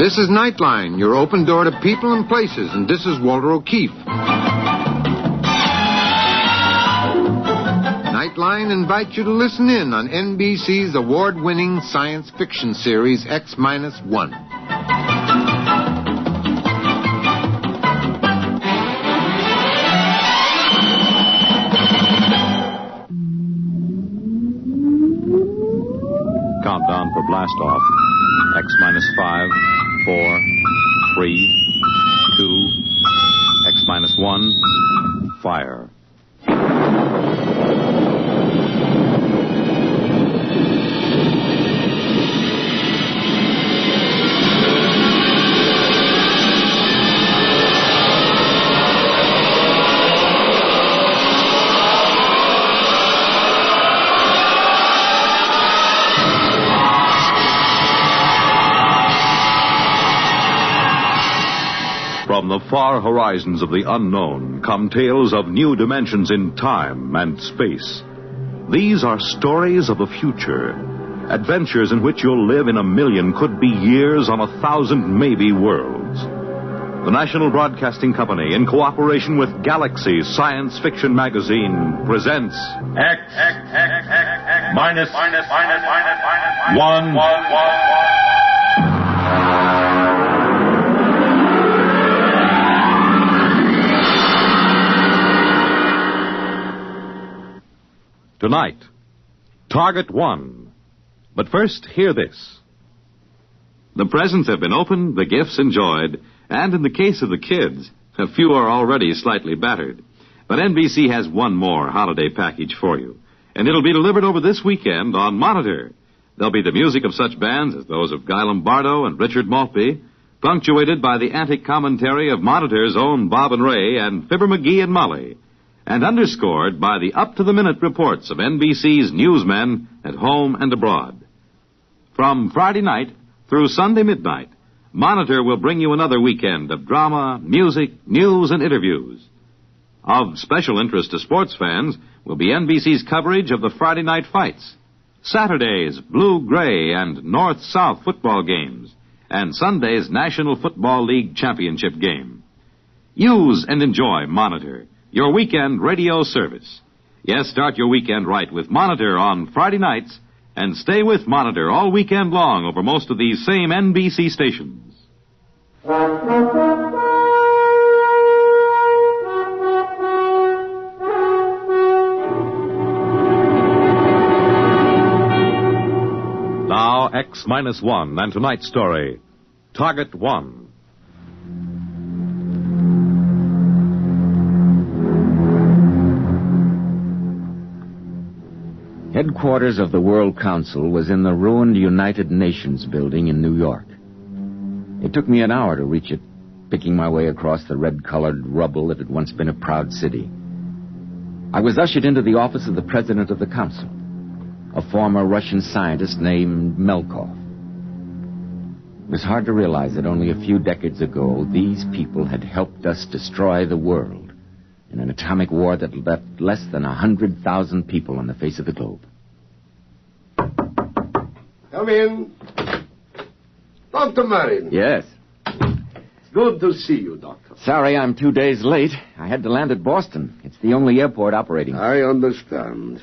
This is Nightline, your open door to people and places, and this is Walter O'Keefe. Nightline invites you to listen in on NBC's award-winning science fiction series X-1. Countdown for blast-off. X-5, 4, 3, 2, X-1, fire. From the far horizons of the unknown come tales of new dimensions in time and space. These are stories of the future, adventures in which you'll live in 1,000,000 could-be years on 1,000 maybe worlds. The National Broadcasting Company, in cooperation with Galaxy Science Fiction Magazine, presents X-1. Tonight, Target 1. But first, hear this. The presents have been opened, the gifts enjoyed, and in the case of the kids, a few are already slightly battered. But NBC has one more holiday package for you, and it'll be delivered over this weekend on Monitor. There'll be the music of such bands as those of Guy Lombardo and Richard Maltby, punctuated by the antic commentary of Monitor's own Bob and Ray and Fibber McGee and Molly, and underscored by the up-to-the-minute reports of NBC's newsmen at home and abroad. From Friday night through Sunday midnight, Monitor will bring you another weekend of drama, music, news, and interviews. Of special interest to sports fans will be NBC's coverage of the Friday night fights, Saturday's blue-gray and north-south football games, and Sunday's National Football League Championship game. Use and enjoy Monitor, your weekend radio service. Yes, start your weekend right with Monitor on Friday nights, and stay with Monitor all weekend long over most of these same NBC stations. Now, X-1 and tonight's story, Target 1. Headquarters of the World Council was in the ruined United Nations building in New York. It took me an hour to reach it, picking my way across the red-colored rubble that had once been a proud city. I was ushered into the office of the president of the council, a former Russian scientist named Melkov. It was hard to realize that only a few decades ago, these people had helped us destroy the world in an atomic war that left less than 100,000 people on the face of the globe. Come in. Dr. Marin. Yes. Good to see you, Doctor. Sorry I'm 2 days late. I had to land at Boston. It's the only airport operating. I understand.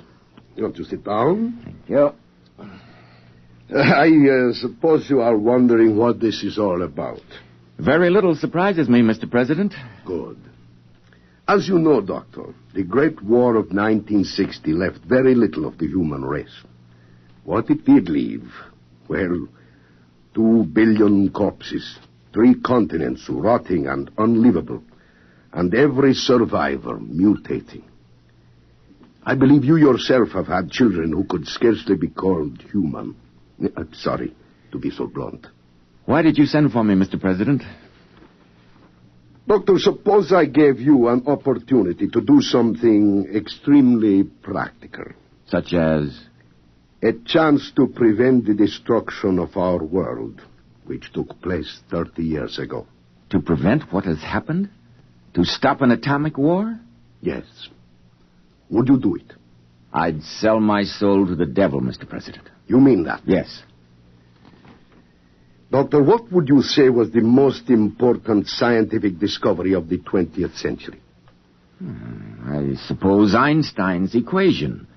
You want to sit down? Thank you. I suppose you are wondering what this is all about. Very little surprises me, Mr. President. Good. As you know, Doctor, the Great War of 1960 left very little of the human race. What it did leave, well, 2 billion corpses, 3 continents rotting and unlivable, and every survivor mutating. I believe you yourself have had children who could scarcely be called human. I'm sorry to be so blunt. Why did you send for me, Mr. President? Doctor, suppose I gave you an opportunity to do something extremely practical. Such as? A chance to prevent the destruction of our world, which took place 30 years ago. To prevent what has happened? To stop an atomic war? Yes. Would you do it? I'd sell my soul to the devil, Mr. President. You mean that? Yes. Doctor, what would you say was the most important scientific discovery of the 20th century? I suppose Einstein's equation.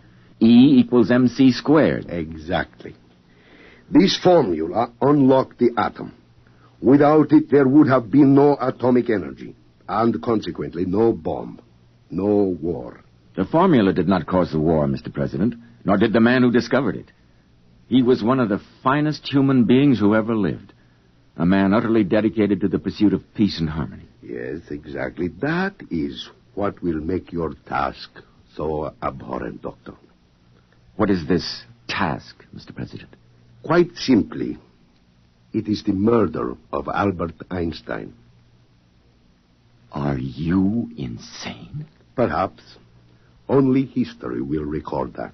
E equals mc squared. Exactly. This formula unlocked the atom. Without it, there would have been no atomic energy, and consequently, no bomb, no war. The formula did not cause the war, Mr. President, nor did the man who discovered it. He was one of the finest human beings who ever lived. A man utterly dedicated to the pursuit of peace and harmony. Yes, exactly. That is what will make your task so abhorrent, Doctor. What is this task, Mr. President? Quite simply, it is the murder of Albert Einstein. Are you insane? Perhaps. Only history will record that.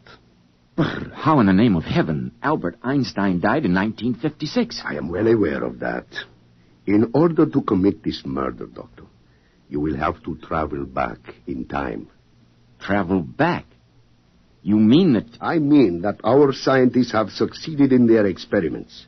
But how in the name of heaven? Albert Einstein died in 1956. I am well aware of that. In order to commit this murder, Doctor, you will have to travel back in time. Travel back? You mean that... I mean that our scientists have succeeded in their experiments.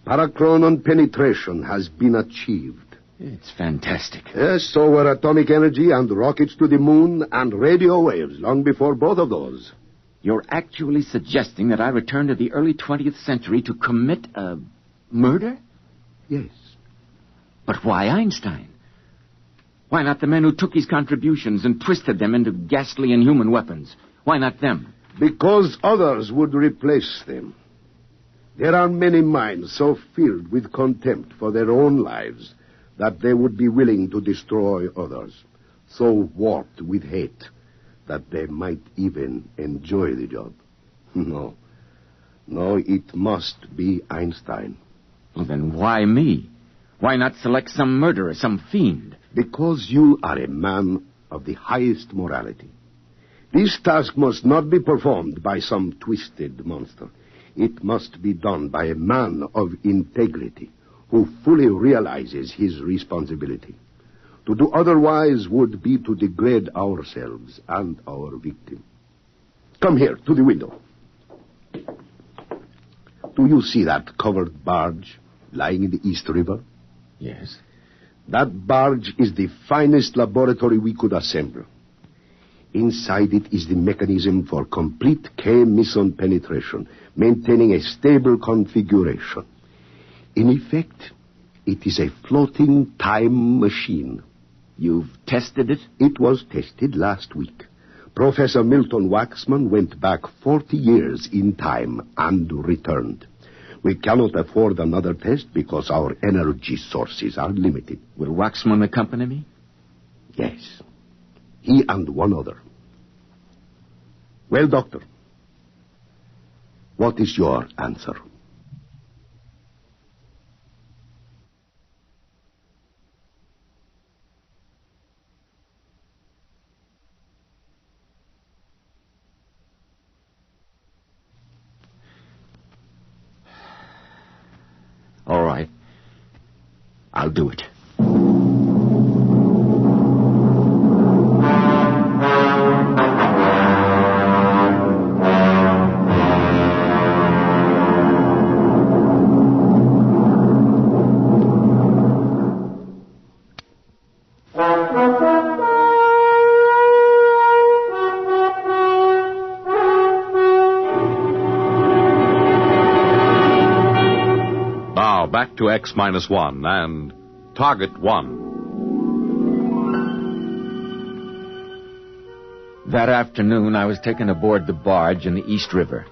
Parachronon penetration has been achieved. It's fantastic. Yes, so were atomic energy and rockets to the moon and radio waves long before both of those. You're actually suggesting that I return to the early 20th century to commit a murder? Yes. But why Einstein? Why not the men who took his contributions and twisted them into ghastly inhuman weapons? Why not them? Because others would replace them. There are many minds so filled with contempt for their own lives that they would be willing to destroy others, so warped with hate that they might even enjoy the job. No, it must be Einstein. Well, then why me? Why not select some murderer, some fiend? Because you are a man of the highest morality. This task must not be performed by some twisted monster. It must be done by a man of integrity who fully realizes his responsibility. To do otherwise would be to degrade ourselves and our victim. Come here, to the window. Do you see that covered barge lying in the East River? Yes. That barge is the finest laboratory we could assemble. Inside it is the mechanism for complete K-meson penetration, maintaining a stable configuration. In effect, it is a floating time machine. You've tested it? It was tested last week. Professor Milton Waxman went back 40 years in time and returned. We cannot afford another test because our energy sources are limited. Will Waxman accompany me? Yes. He and one other. Well, Doctor, what is your answer? All right. I'll do it. Back to X-1 and Target 1. That afternoon, I was taken aboard the barge in the East River.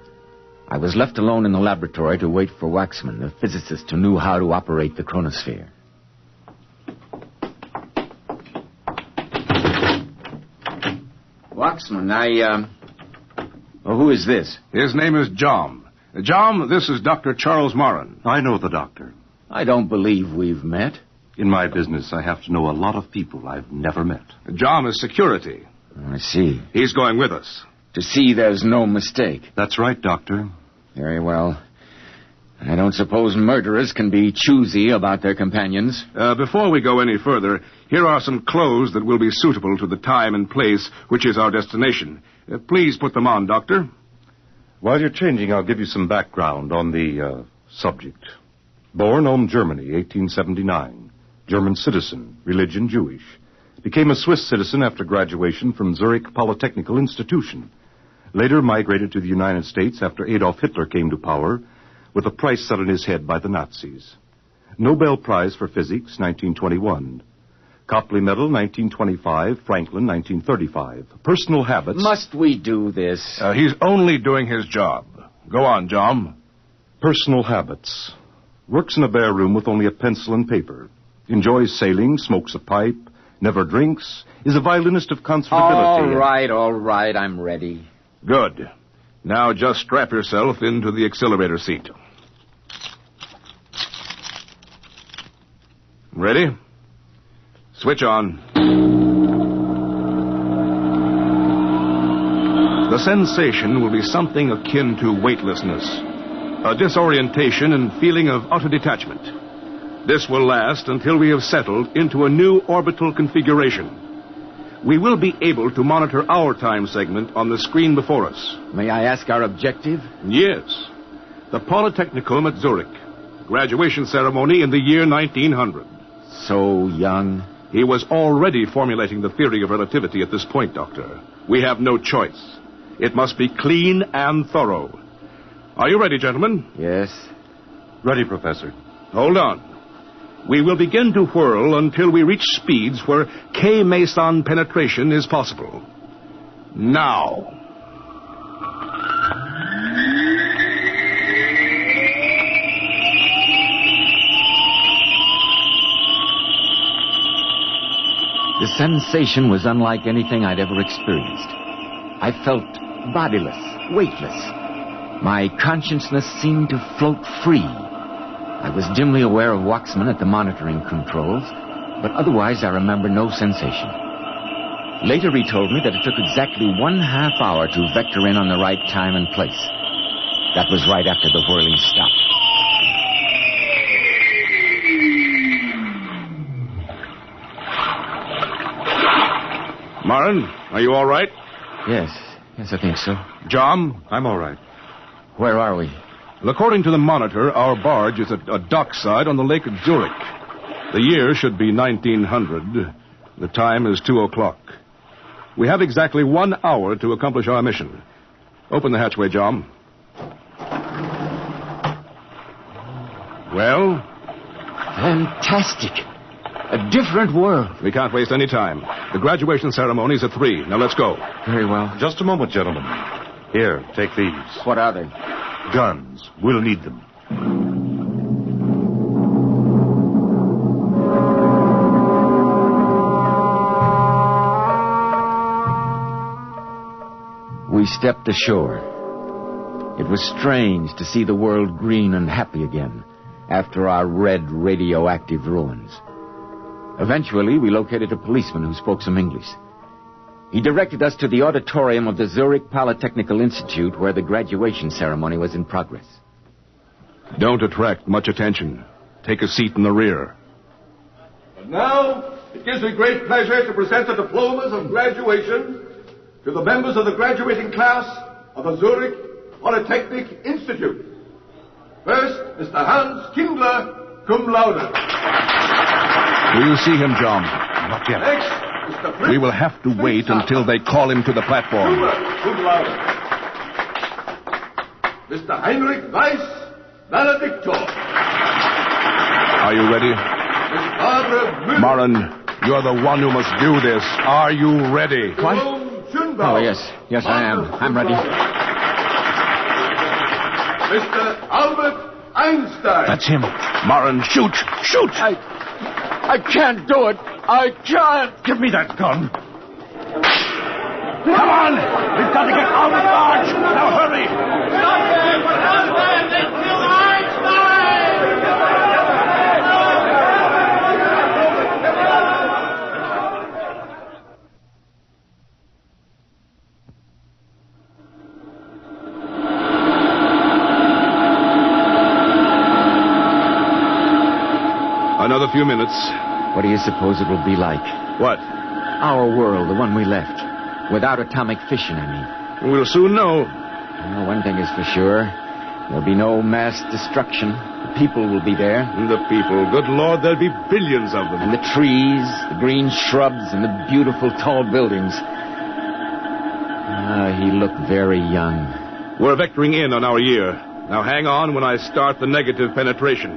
I was left alone in the laboratory to wait for Waxman, the physicist who knew how to operate the chronosphere. Waxman, who is this? His name is John. John, this is Dr. Charles Moran. I know the doctor. I don't believe we've met. In my business, I have to know a lot of people I've never met. John is security. I see. He's going with us. To see there's no mistake. That's right, Doctor. Very well. I don't suppose murderers can be choosy about their companions. Before we go any further, here are some clothes that will be suitable to the time and place which is our destination. Please put them on, Doctor. While you're changing, I'll give you some background on the subject. Born Ulm, Germany, 1879. German citizen, religion Jewish. Became a Swiss citizen after graduation from Zurich Polytechnical Institution. Later migrated to the United States after Adolf Hitler came to power, with a price set on his head by the Nazis. Nobel Prize for Physics, 1921. Copley Medal, 1925. Franklin, 1935. Personal habits... Must we do this? He's only doing his job. Go on, John. Personal habits. Works in a bare room with only a pencil and paper. Enjoys sailing, smokes a pipe, never drinks, is a violinist of comfortability. All right, I'm ready. Good. Now just strap yourself into the accelerator seat. Ready? Switch on. The sensation will be something akin to weightlessness, a disorientation and feeling of utter detachment. This will last until we have settled into a new orbital configuration. We will be able to monitor our time segment on the screen before us. May I ask our objective? Yes. The Polytechnicum at Zurich. Graduation ceremony in the year 1900. So young. He was already formulating the theory of relativity at this point, Doctor. We have no choice. It must be clean and thorough. Are you ready, gentlemen? Yes. Ready, Professor. Hold on. We will begin to whirl until we reach speeds where K-meson penetration is possible. Now. The sensation was unlike anything I'd ever experienced. I felt bodiless, weightless. My consciousness seemed to float free. I was dimly aware of Waxman at the monitoring controls, but otherwise I remember no sensation. Later he told me that it took exactly 1/2 hour to vector in on the right time and place. That was right after the whirling stopped. Marin, are you all right? Yes, I think so. John? I'm all right. Where are we? According to the monitor, our barge is at a dockside on the lake at Zurich. The year should be 1900. The time is 2:00. We have exactly 1 hour to accomplish our mission. Open the hatchway, John. Well? Fantastic. A different world. We can't waste any time. The graduation ceremony's at 3. Now let's go. Very well. Just a moment, gentlemen. Here, take these. What are they? Guns. We'll need them. We stepped ashore. It was strange to see the world green and happy again after our red radioactive ruins. Eventually, we located a policeman who spoke some English. He directed us to the auditorium of the Zurich Polytechnical Institute where the graduation ceremony was in progress. Don't attract much attention. Take a seat in the rear. And now, it gives me great pleasure to present the diplomas of graduation to the members of the graduating class of the Zurich Polytechnic Institute. First, Mr. Hans Kindler, cum laude. Will you see him, John? Not yet. Next, Mr. Fritz. We will have to wait until they call him to the platform. Cum laude. Mr. Heinrich Weiss, valedictor. Are you ready? Miss Barbara Müller. Marin, you're the one who must do this. Are you ready? What? Schönbauer. Oh, yes, I am. I'm ready. Mr. Albert Einstein. That's him. Marin, shoot! Shoot! I can't do it. I can't. Give me that gun. Come on! We've got to get out of the barge! Now hurry! Stop them! Stop them! They killed Another few minutes. What do you suppose it will be like? What? Our world, the one we left. Without atomic fission, I mean. We'll soon know. Well, one thing is for sure. There'll be no mass destruction. The people will be there. The people. Good Lord, there'll be billions of them. And the trees, the green shrubs, and the beautiful tall buildings. He looked very young. We're vectoring in on our year. Now hang on when I start the negative penetration.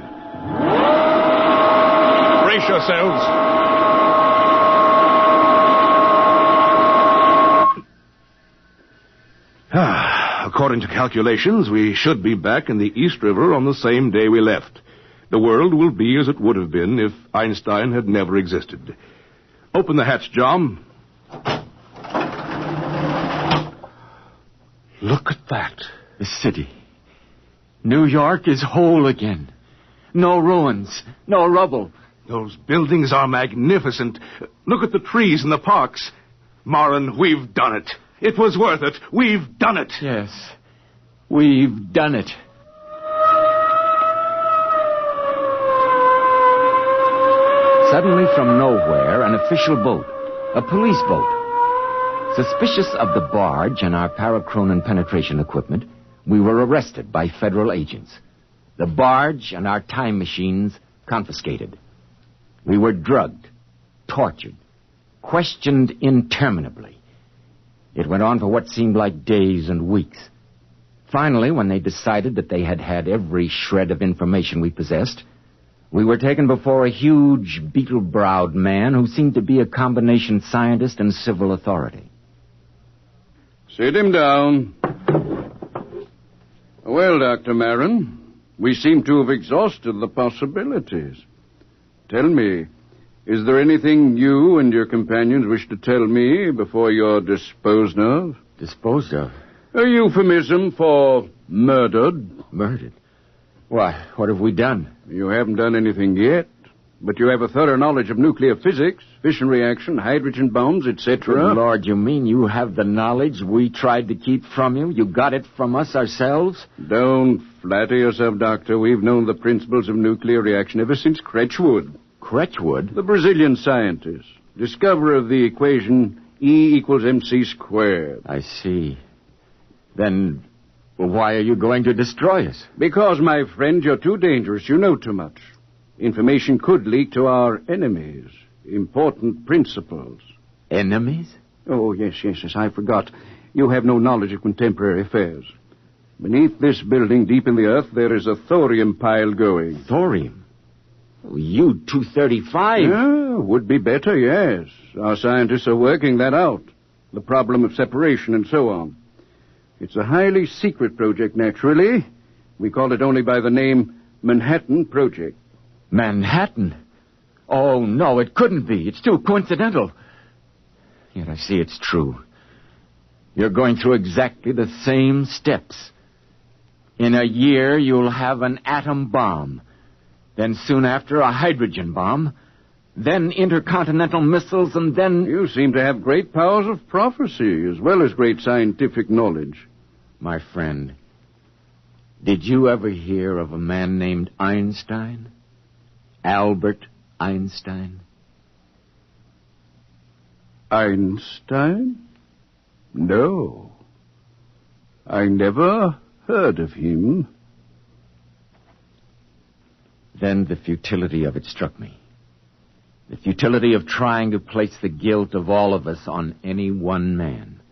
Brace yourselves. According to calculations, we should be back in the East River on the same day we left. The world will be as it would have been if Einstein had never existed. Open the hatch, John. Look at that. The city. New York is whole again. No ruins, no rubble. Those buildings are magnificent. Look at the trees and the parks. Moran, we've done it. It was worth it. We've done it. Yes, we've done it. Suddenly from nowhere, an official boat, a police boat. Suspicious of the barge and our parachronon penetration equipment, we were arrested by federal agents. The barge and our time machines confiscated. We were drugged, tortured, questioned interminably. It went on for what seemed like days and weeks. Finally, when they decided that they had had every shred of information we possessed, we were taken before a huge, beetle-browed man who seemed to be a combination scientist and civil authority. Sit him down. Well, Dr. Marin, we seem to have exhausted the possibilities. Tell me, is there anything you and your companions wish to tell me before you're disposed of? Disposed of? A euphemism for murdered. Murdered? Why, what have we done? You haven't done anything yet, but you have a thorough knowledge of nuclear physics, fission reaction, hydrogen bombs, etc. Good Lord, you mean you have the knowledge we tried to keep from you? You got it from us ourselves? Don't flatter yourself, Doctor. We've known the principles of nuclear reaction ever since Kretschwood. Kretschwood? The Brazilian scientist, discoverer of the equation E equals mc squared. I see. Then, well, why are you going to destroy us? Because, my friend, you're too dangerous. You know too much. Information could leak to our enemies. Important principles. Enemies? Oh, yes, I forgot. You have no knowledge of contemporary affairs. Beneath this building, deep in the earth, there is a thorium pile going. Thorium? Oh, U-235? Yeah, would be better, yes. Our scientists are working that out. The problem of separation and so on. It's a highly secret project, naturally. We call it only by the name Manhattan Project. Manhattan? Oh, no, it couldn't be. It's too coincidental. Yet I see it's true. You're going through exactly the same steps. In a year, you'll have an atom bomb. Then soon after, a hydrogen bomb. Then intercontinental missiles, and then... You seem to have great powers of prophecy, as well as great scientific knowledge. My friend, did you ever hear of a man named Einstein? Albert Einstein? Einstein? No. I never heard of him. Then the futility of it struck me. The futility of trying to place the guilt of all of us on any one man.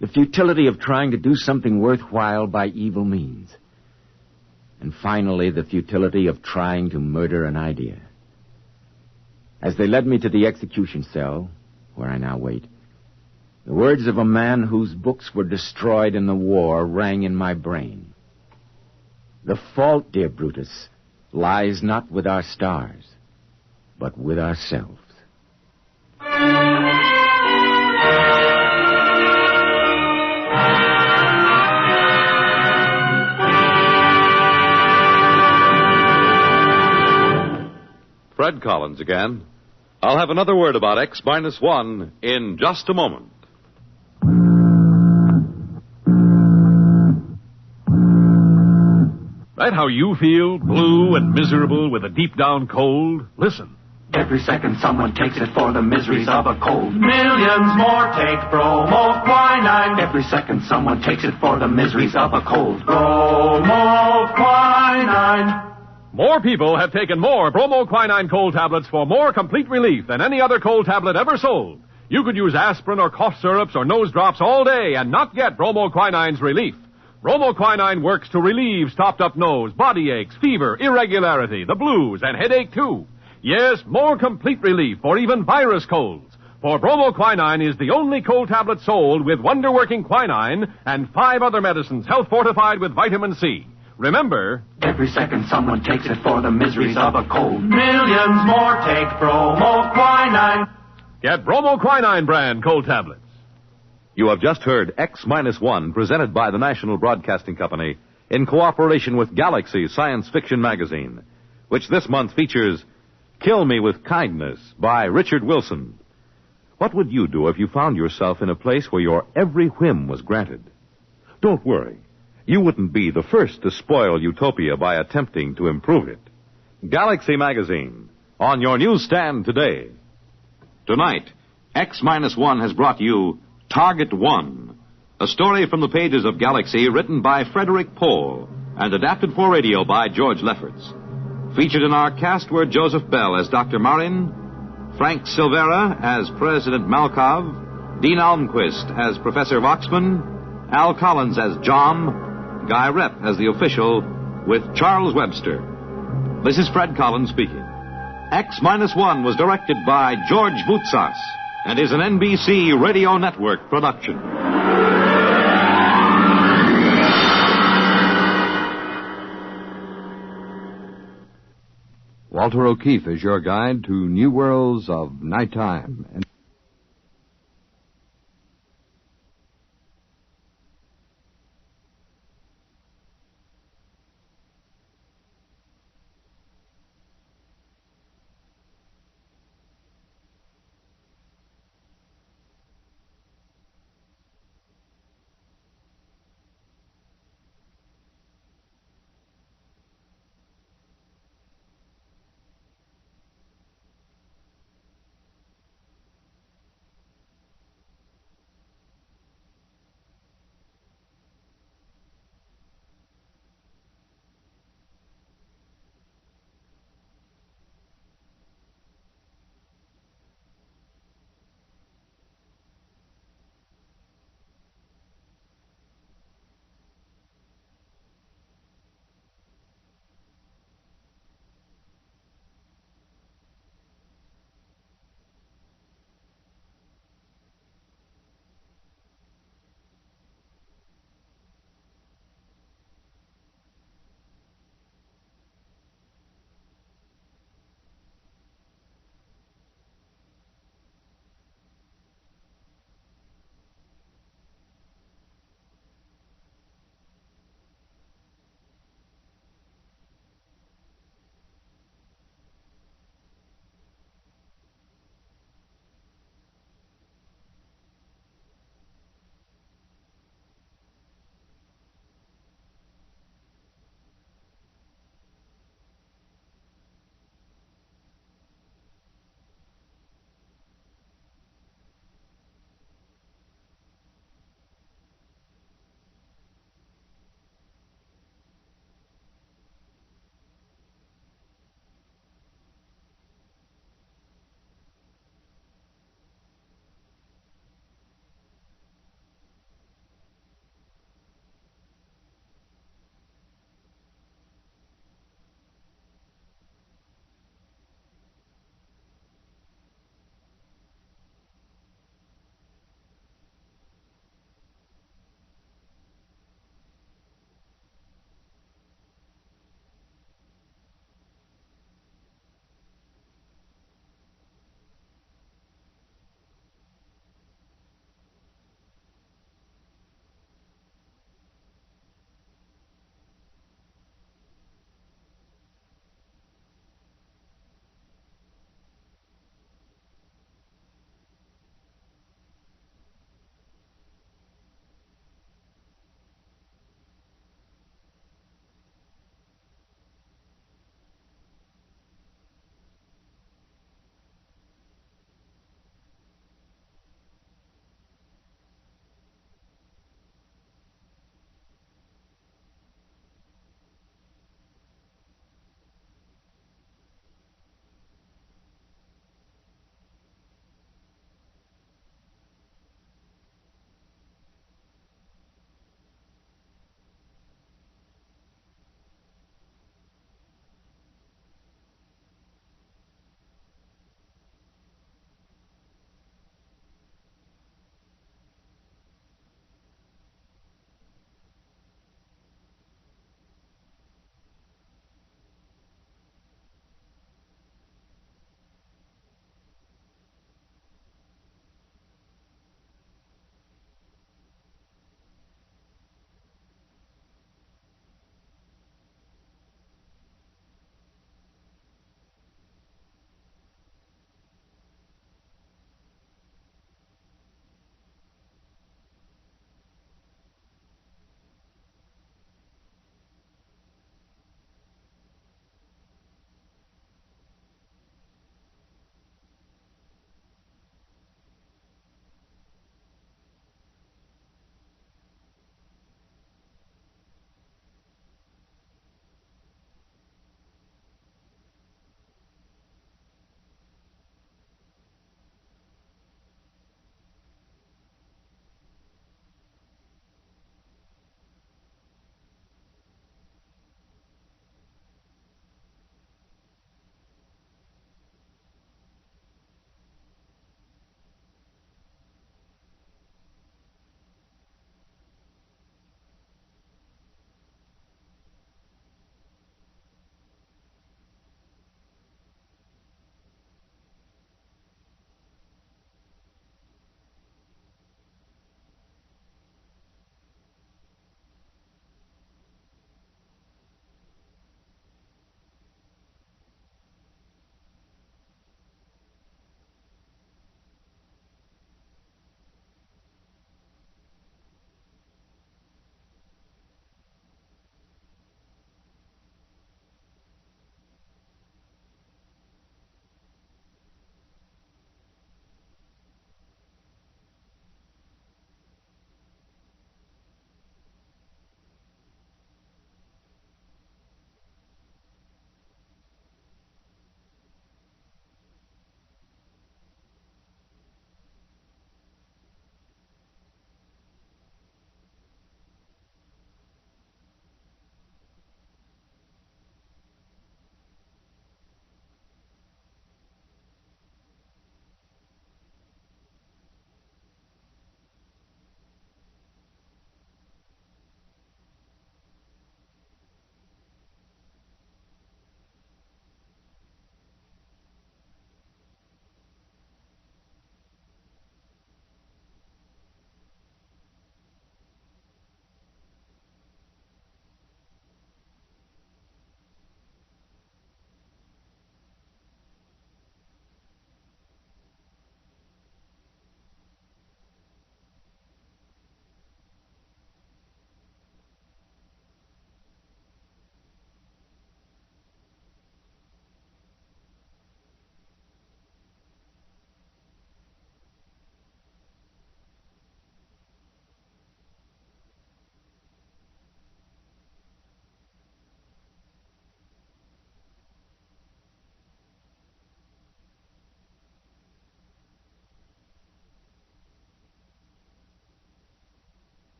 The futility of trying to do something worthwhile by evil means. And finally, the futility of trying to murder an idea. As they led me to the execution cell, where I now wait, the words of a man whose books were destroyed in the war rang in my brain. The fault, dear Brutus, lies not with our stars, but with ourselves. Fred Collins again. I'll have another word about X-1 in just a moment. Right how you feel, blue and miserable with a deep-down cold? Listen. Every second someone takes it for the miseries of a cold. Millions more take bromoquinine. Every second someone takes it for the miseries of a cold. Bromoquinine. More people have taken more bromoquinine cold tablets for more complete relief than any other cold tablet ever sold. You could use aspirin or cough syrups or nose drops all day and not get bromoquinine's relief. Bromoquinine works to relieve stopped-up nose, body aches, fever, irregularity, the blues, and headache, too. Yes, more complete relief for even virus colds. For bromoquinine is the only cold tablet sold with wonder-working quinine and 5 other medicines health-fortified with vitamin C. Remember, every second someone takes it for the miseries of a cold. Millions more take bromoquinine. Get bromoquinine brand cold tablets. You have just heard X-1 presented by the National Broadcasting Company in cooperation with Galaxy Science Fiction Magazine, which this month features Kill Me with Kindness by Richard Wilson. What would you do if you found yourself in a place where your every whim was granted? Don't worry. You wouldn't be the first to spoil utopia by attempting to improve it. Galaxy Magazine, on your newsstand today. Tonight, X-1 has brought you Target 1, a story from the pages of Galaxy written by Frederick Pohl and adapted for radio by George Lefferts. Featured in our cast were Joseph Bell as Dr. Marin, Frank Silvera as President Malkov, Dean Almquist as Professor Voxman, Al Collins as John, Guy Rep as the official, with Charles Webster. This is Fred Collins speaking. X-1 was directed by George Boutsas and is an NBC Radio Network production. Walter O'Keefe is your guide to new worlds of nighttime.